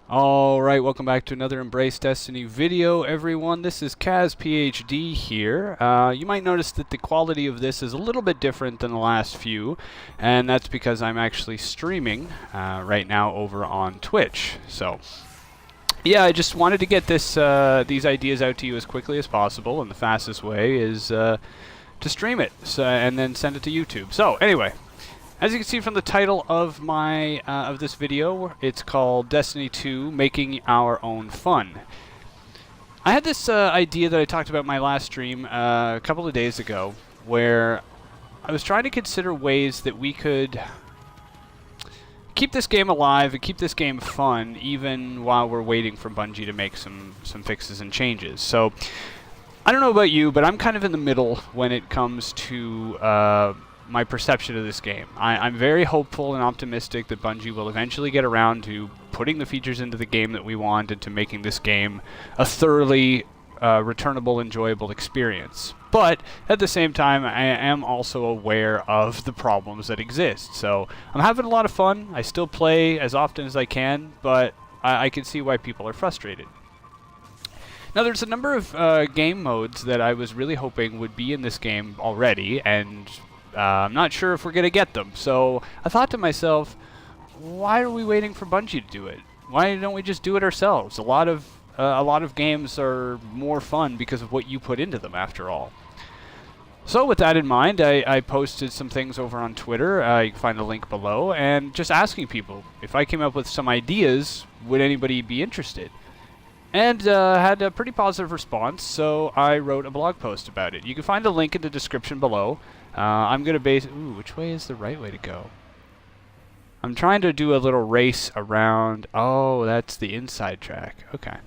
Alright, welcome back to another Embrace Destiny video, everyone. This is Kaz PhD here. You might notice that the quality of this is a little bit different than the last few, and that's because I'm actually streaming right now over on Twitch. So, yeah, I just wanted to get these ideas out to you as quickly as possible, and the fastest way is to stream it and then send it to YouTube. So, anyway. As you can see from the title of this video, it's called Destiny 2: Making Our Own Fun. I had this idea that I talked about in my last stream a couple of days ago, where I was trying to consider ways that we could keep this game alive and keep this game fun, even while we're waiting for Bungie to make some fixes and changes. So, I don't know about you, but I'm kind of in the middle when it comes to my perception of this game. I'm very hopeful and optimistic that Bungie will eventually get around to putting the features into the game that we want and to making this game a thoroughly returnable, enjoyable experience. But at the same time, I am also aware of the problems that exist. So I'm having a lot of fun. I still play as often as I can, but I can see why people are frustrated. Now, there's a number of game modes that I was really hoping would be in this game already, and I'm not sure if we're going to get them. So I thought to myself, why are we waiting for Bungie to do it? Why don't we just do it ourselves? A lot of games are more fun because of what you put into them, after all. So with that in mind, I posted some things over on Twitter. You can find the link below, and just asking people if I came up with some ideas, would anybody be interested? And had a pretty positive response, so I wrote a blog post about it. You can find a link in the description below. I'm going to ooh, which way is the right way to go? I'm trying to do a little race around... Oh, that's the inside track. Okay.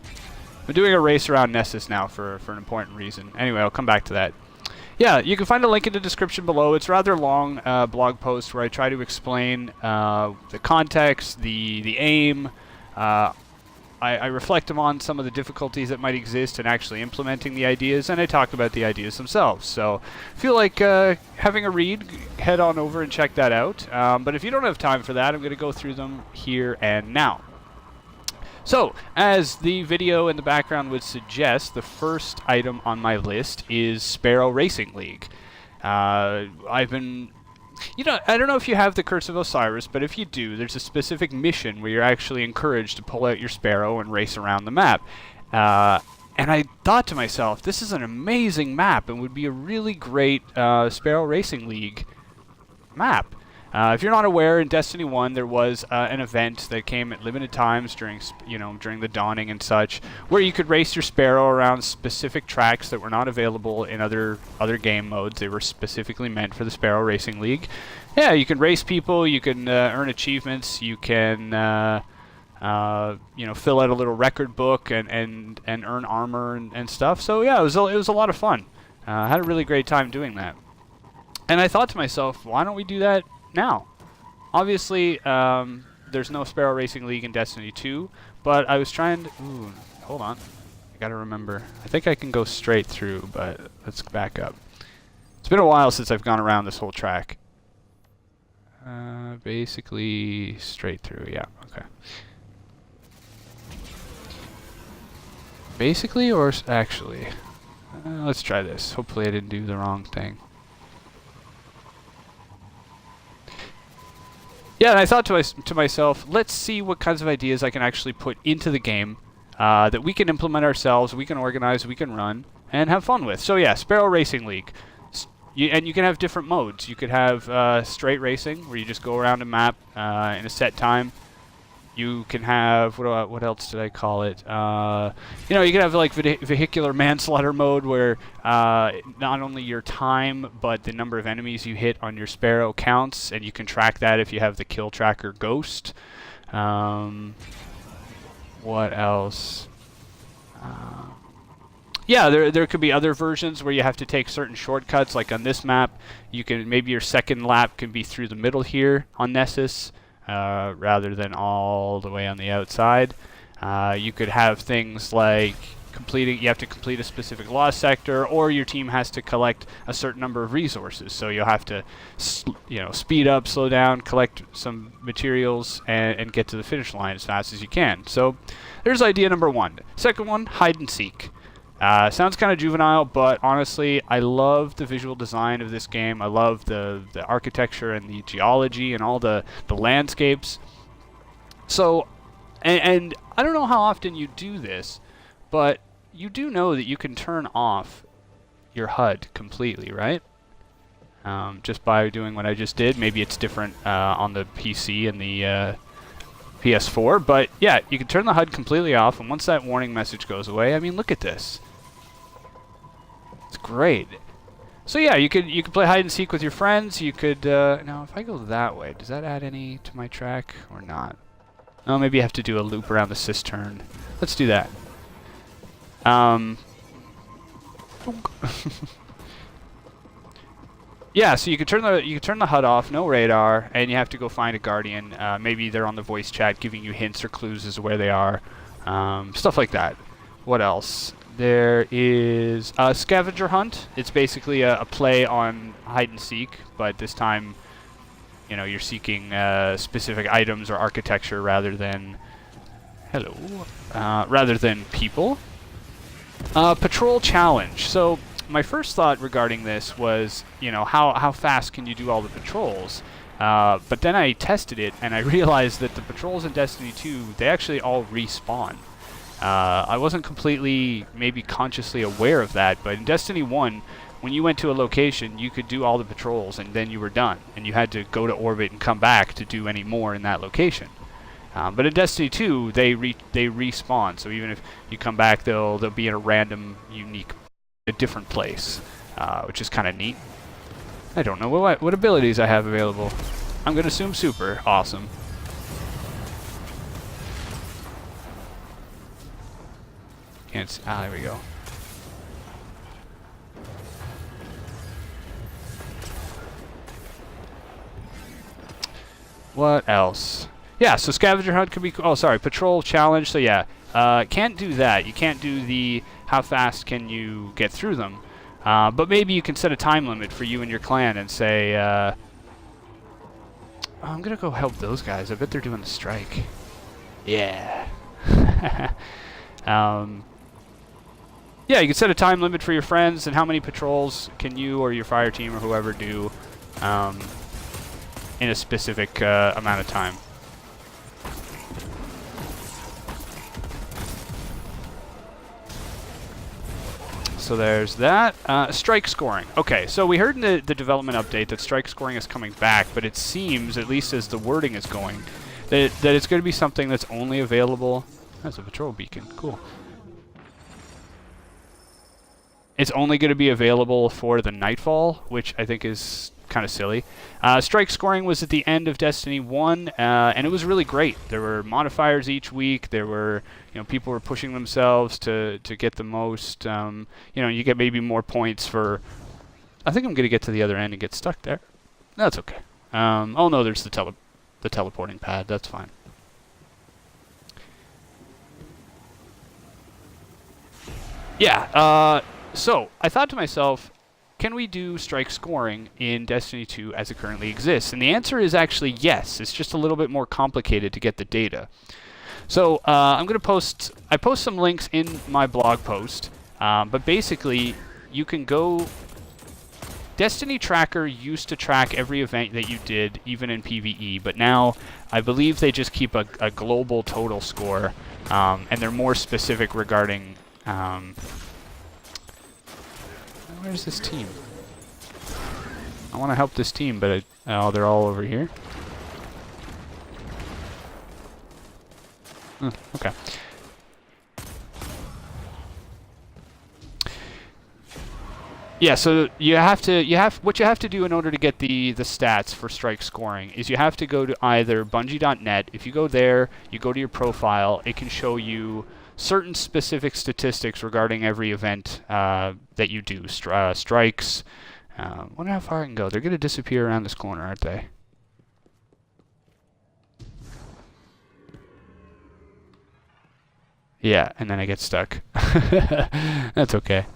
I'm doing a race around Nessus now for an important reason. Anyway, I'll come back to that. Yeah, you can find a link in the description below. It's a rather long blog post where I try to explain the context, the aim. I reflect on some of the difficulties that might exist in actually implementing the ideas, and I talk about the ideas themselves. So, if you like having a read, head on over and check that out. But if you don't have time for that, I'm going to go through them here and now. So, as the video in the background would suggest, the first item on my list is Sparrow Racing League. I've been... You know, I don't know if you have the Curse of Osiris, but if you do, there's a specific mission where you're actually encouraged to pull out your Sparrow and race around the map. And I thought to myself, this is an amazing map and would be a really great Sparrow Racing League map. If you're not aware, in Destiny 1 there was an event that came at limited times during the dawning and such, where you could race your Sparrow around specific tracks that were not available in other game modes. They were specifically meant for the Sparrow Racing League. Yeah, you can race people, you can earn achievements, you can fill out a little record book and earn armor and stuff. So yeah, it was a lot of fun. I had a really great time doing that. And I thought to myself, why don't we do that now? Obviously, there's no Sparrow Racing League in Destiny 2, but I was trying to... Ooh, hold on. I gotta remember. I think I can go straight through, but let's back up. It's been a while since I've gone around this whole track. Basically, straight through, yeah, okay. Basically, or actually? Let's try this. Hopefully I didn't do the wrong thing. Yeah, and I thought to myself, let's see what kinds of ideas I can actually put into the game that we can implement ourselves, we can organize, we can run, and have fun with. So yeah, Sparrow Racing League. And you can have different modes. You could have straight racing, where you just go around a map in a set time. You can have, what else did I call it? You can have like vehicular manslaughter mode, where not only your time, but the number of enemies you hit on your Sparrow counts, and you can track that if you have the kill tracker Ghost. What else? Yeah, there could be other versions where you have to take certain shortcuts, like on this map. Maybe your second lap can be through the middle here on Nessus, rather than all the way on the outside. You could have things like you have to complete a specific lost sector, or your team has to collect a certain number of resources. So you'll have to, speed up, slow down, collect some materials, and get to the finish line as fast as you can. So there's idea number one. Second one, hide and seek. Sounds kind of juvenile, but honestly, I love the visual design of this game. I love the architecture and the geology and all the landscapes. So, and I don't know how often you do this, but you do know that you can turn off your HUD completely, right? Just by doing what I just did. Maybe it's different on the PC and the PS4, but yeah, you can turn the HUD completely off, and once that warning message goes away, I mean, look at this. It's great. So yeah, you could play hide and seek with your friends. You could now if I go that way, does that add any to my track or not? Oh, maybe you have to do a loop around the cistern. Let's do that. Yeah, so you can turn the HUD off, no radar, and you have to go find a guardian. Maybe they're on the voice chat giving you hints or clues as to where they are. Stuff like that. What else? There is a scavenger hunt. It's basically a play on hide and seek, but this time, you're seeking specific items or architecture rather than people. Patrol challenge. So my first thought regarding this was, how fast can you do all the patrols? But then I tested it and I realized that the patrols in Destiny 2, they actually all respawn. I wasn't completely, maybe consciously aware of that, but in Destiny 1, when you went to a location, you could do all the patrols and then you were done, and you had to go to orbit and come back to do any more in that location. But in Destiny 2, they respawn, so even if you come back, they'll be in a random, unique, a different place, which is kind of neat. I don't know what abilities I have available. I'm going to assume super. Awesome. Can't see. Ah, there we go. What else? Yeah, so scavenger hunt could be cool. Oh, sorry, patrol challenge. So yeah, can't do that. You can't do the how fast can you get through them. But maybe you can set a time limit for you and your clan and say, I'm gonna go help those guys. I bet they're doing the strike. Yeah. Yeah, you can set a time limit for your friends and how many patrols can you or your fire team or whoever do in a specific amount of time. So there's that. Strike scoring. Okay, so we heard in the development update that strike scoring is coming back, but it seems, at least as the wording is going, that it's going to be something that's only available... That's a patrol beacon. Cool. It's only going to be available for the Nightfall, which I think is kind of silly. Strike scoring was at the end of Destiny 1, and it was really great. There were modifiers each week. There were, people were pushing themselves to get the most. You get maybe more points for. I think I'm going to get to the other end and get stuck there. That's okay. Oh no, there's the teleporting pad. That's fine. Yeah. So I thought to myself, can we do strike scoring in Destiny 2 as it currently exists? And the answer is actually yes. It's just a little bit more complicated to get the data. So I'm going to post some links in my blog post, but basically you can go... Destiny Tracker used to track every event that you did, even in PvE, but now I believe they just keep a global total score, and they're more specific regarding... Where's this team? I want to help this team, but oh, they're all over here. Okay. Yeah, so what you have to do in order to get the stats for strike scoring is you have to go to either Bungie.net. If you go there, you go to your profile, it can show you certain specific statistics regarding every event that you do. Strikes. Wonder how far I can go. They're going to disappear around this corner, aren't they? Yeah, and then I get stuck. That's okay.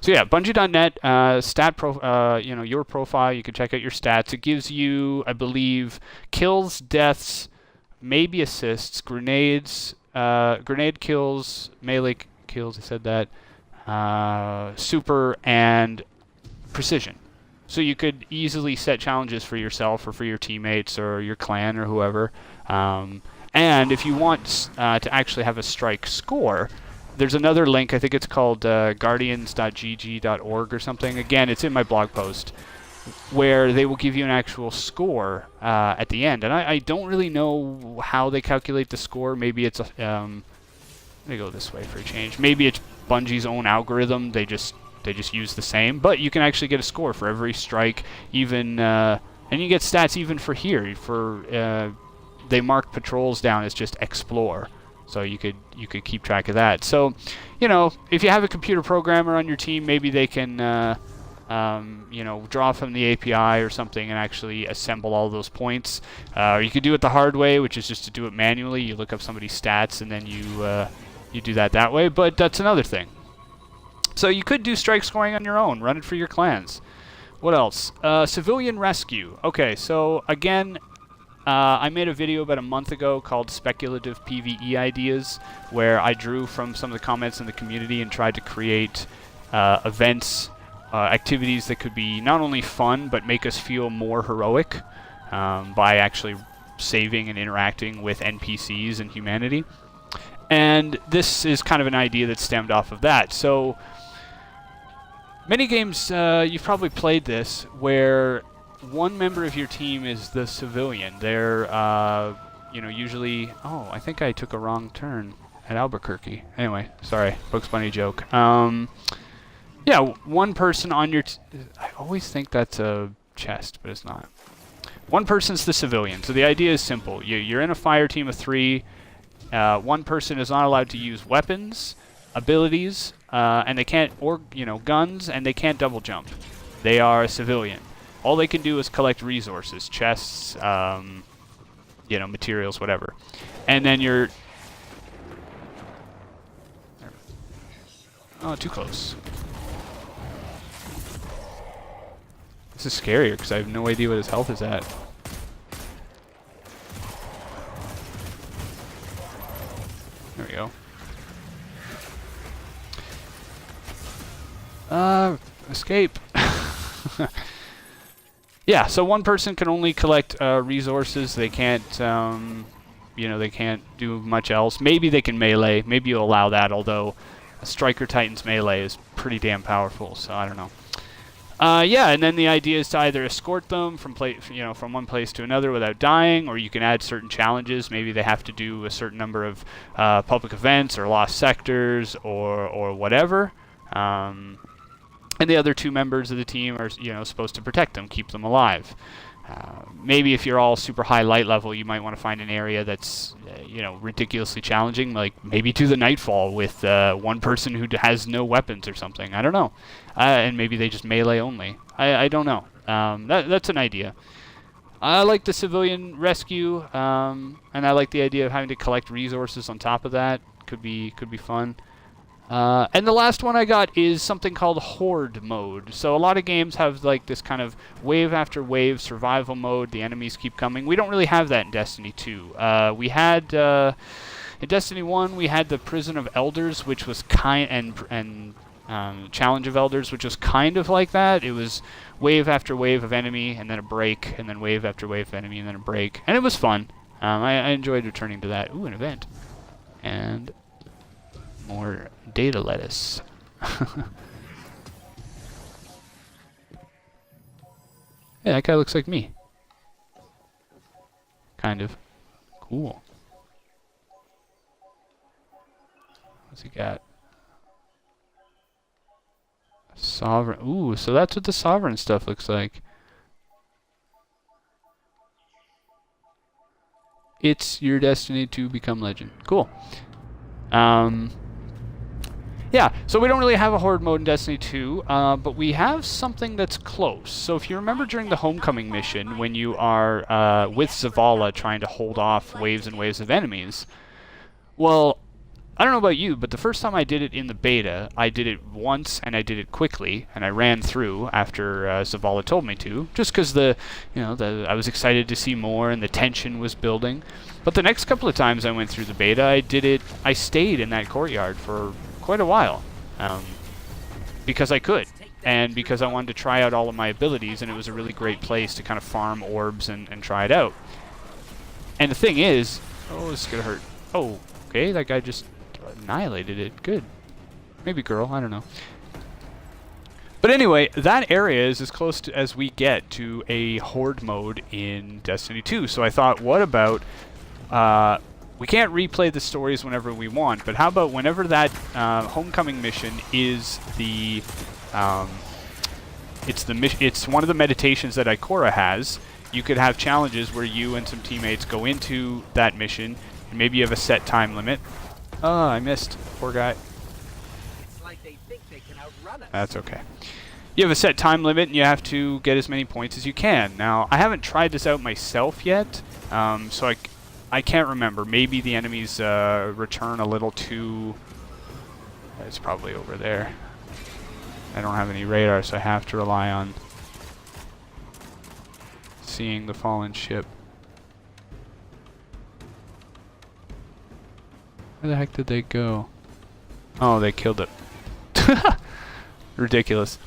So yeah, Bungie.net, your profile. You can check out your stats. It gives you, I believe, kills, deaths, maybe assists, grenades, grenade kills, melee kills. I said that. Super and precision. So you could easily set challenges for yourself or for your teammates or your clan or whoever. And if you want to actually have a strike score, there's another link. I think it's called guardians.gg.org or something. Again, it's in my blog post, where they will give you an actual score at the end. And I don't really know how they calculate the score. Maybe it's let me go this way for a change. Maybe it's Bungie's own algorithm. They just use the same. But you can actually get a score for every strike, even and you get stats even for here. For they mark patrols down as just explore. So you could keep track of that. So, if you have a computer programmer on your team, maybe they can, draw from the API or something and actually assemble all those points. Or you could do it the hard way, which is just to do it manually. You look up somebody's stats and then you do that way. But that's another thing. So you could do strike scoring on your own. Run it for your clans. What else? Civilian rescue. Okay, so again, I made a video about a month ago called Speculative PvE Ideas, where I drew from some of the comments in the community and tried to create events, activities that could be not only fun, but make us feel more heroic by actually saving and interacting with NPCs and humanity. And this is kind of an idea that stemmed off of that. So, many games, you've probably played this, where one member of your team is the civilian. They're, usually... Oh, I think I took a wrong turn at Albuquerque. Anyway, sorry. Bugs Bunny joke. Yeah, one person on your... I always think that's a chest, but it's not. One person's the civilian. So the idea is simple. You're in a fire team of 3. One person is not allowed to use weapons, abilities, and they can't... Or, guns, and they can't double jump. They are a civilian. All they can do is collect resources, chests, materials, whatever. And then you're... Oh, too close. This is scarier because I have no idea what his health is at. There we go. Escape. Yeah, so one person can only collect resources. They can't, they can't do much else. Maybe they can melee. Maybe you'll allow that, although a Striker Titan's melee is pretty damn powerful, so I don't know. Yeah, and then the idea is to either escort them from one place to another without dying, or you can add certain challenges. Maybe they have to do a certain number of public events or lost sectors or whatever. And the other 2 members of the team are, supposed to protect them, keep them alive. Maybe if you're all super high light level, you might want to find an area that's, ridiculously challenging, like maybe to the Nightfall with one person who has no weapons or something. I don't know. And maybe they just melee only. I don't know. That's an idea. I like the civilian rescue, and I like the idea of having to collect resources on top of that. Could be fun. And the last one I got is something called Horde mode. So a lot of games have like this kind of wave after wave survival mode. The enemies keep coming. We don't really have that in Destiny 2. We had in Destiny 1 we had the Prison of Elders, which was and Challenge of Elders, which was kind of like that. It was wave after wave of enemy, and then a break, and then wave after wave of enemy, and then a break, and it was fun. I enjoyed returning to that. Ooh, an event. And more data lettuce. Yeah, that guy looks like me. Kind of. Cool. What's he got? Sovereign. Ooh, so that's what the Sovereign stuff looks like. It's your destiny to become legend. Cool. Yeah, so we don't really have a Horde mode in Destiny 2, but we have something that's close. So if you remember during the Homecoming mission, when you are with Zavala trying to hold off waves and waves of enemies, well, I don't know about you, but the first time I did it in the beta, I did it once and I did it quickly, and I ran through after Zavala told me to, just because I was excited to see more and the tension was building. But the next couple of times I went through the beta, I stayed in that courtyard for quite a while, because I could, and because I wanted to try out all of my abilities, and it was a really great place to kind of farm orbs and try it out. And the thing is, oh, this is gonna hurt. Oh, okay, that guy just annihilated it. Good. Maybe girl, I don't know. But anyway, that area is as close to as we get to a horde mode in Destiny 2. So I thought, what about, we can't replay the stories whenever we want, but how about whenever that homecoming mission is the, it's one of the meditations that Ikora has. You could have challenges where you and some teammates go into that mission, and maybe you have a set time limit. Oh, I missed. Poor guy. It's like they think they can outrun us. That's okay. You have a set time limit, and you have to get as many points as you can. Now, I haven't tried this out myself yet, so I can't remember. Maybe the enemies return a little too... It's probably over there. I don't have any radar, so I have to rely on seeing the fallen ship. Where the heck did they go? Oh, they killed it. Ridiculous.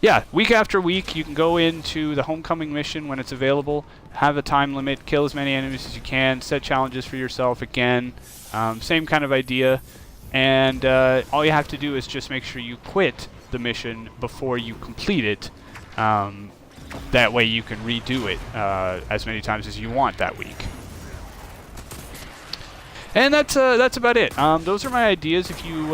Yeah, week after week, you can go into the homecoming mission when it's available, have a time limit, kill as many enemies as you can, set challenges for yourself again. Same kind of idea. And all you have to do is just make sure you quit the mission before you complete it. That way you can redo it as many times as you want that week. And that's about it. Those are my ideas. If you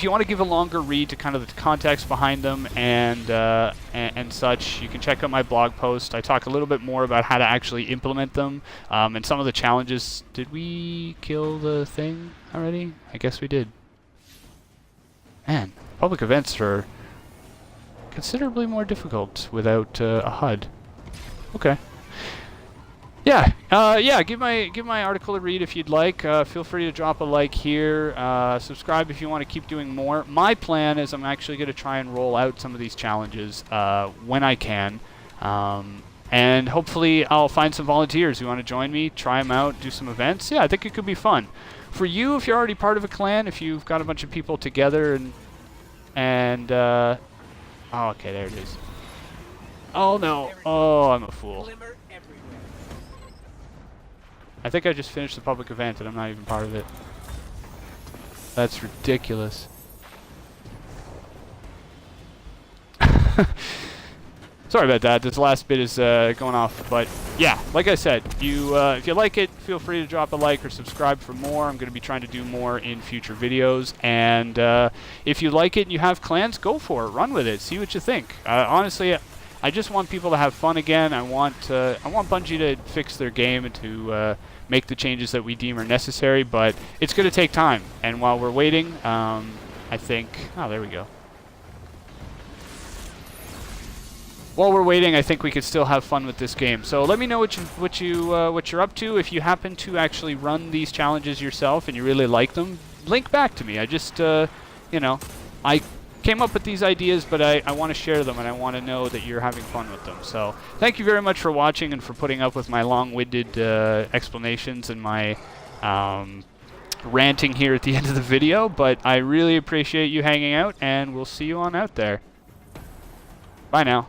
want to give a longer read to kind of the context behind them and such, you can check out my blog post. I talk a little bit more about how to actually implement them and some of the challenges. Did we kill the thing already? I guess we did. Man, public events are considerably more difficult without a HUD. Okay. Yeah, give my article a read if you'd like. Feel free to drop a like here. Subscribe if you want to keep doing more. My plan is I'm actually going to try and roll out some of these challenges when I can. And hopefully I'll find some volunteers who want to join me, try them out, do some events. Yeah, I think it could be fun. For you, if you're already part of a clan, if you've got a bunch of people together and oh, okay, there it is. Oh, no. Oh, I'm a fool. I think I just finished the public event and I'm not even part of it. That's ridiculous. Sorry about that. This last bit is going off. But yeah, like I said, if you like it, feel free to drop a like or subscribe for more. I'm going to be trying to do more in future videos. And if you like it and you have clans, go for it. Run with it. See what you think. Honestly, I just want people to have fun again. I want Bungie to fix their game and to make the changes that we deem are necessary, but it's going to take time. And while we're waiting, I think... Oh, there we go. While we're waiting, I think we could still have fun with this game. So let me know what you're up to. If you happen to actually run these challenges yourself and you really like them, link back to me. I just, I came up with these ideas, but I want to share them and I want to know that you're having fun with them. So thank you very much for watching and for putting up with my long-winded explanations and my ranting here at the end of the video. But I really appreciate you hanging out, and we'll see you on out there. Bye now.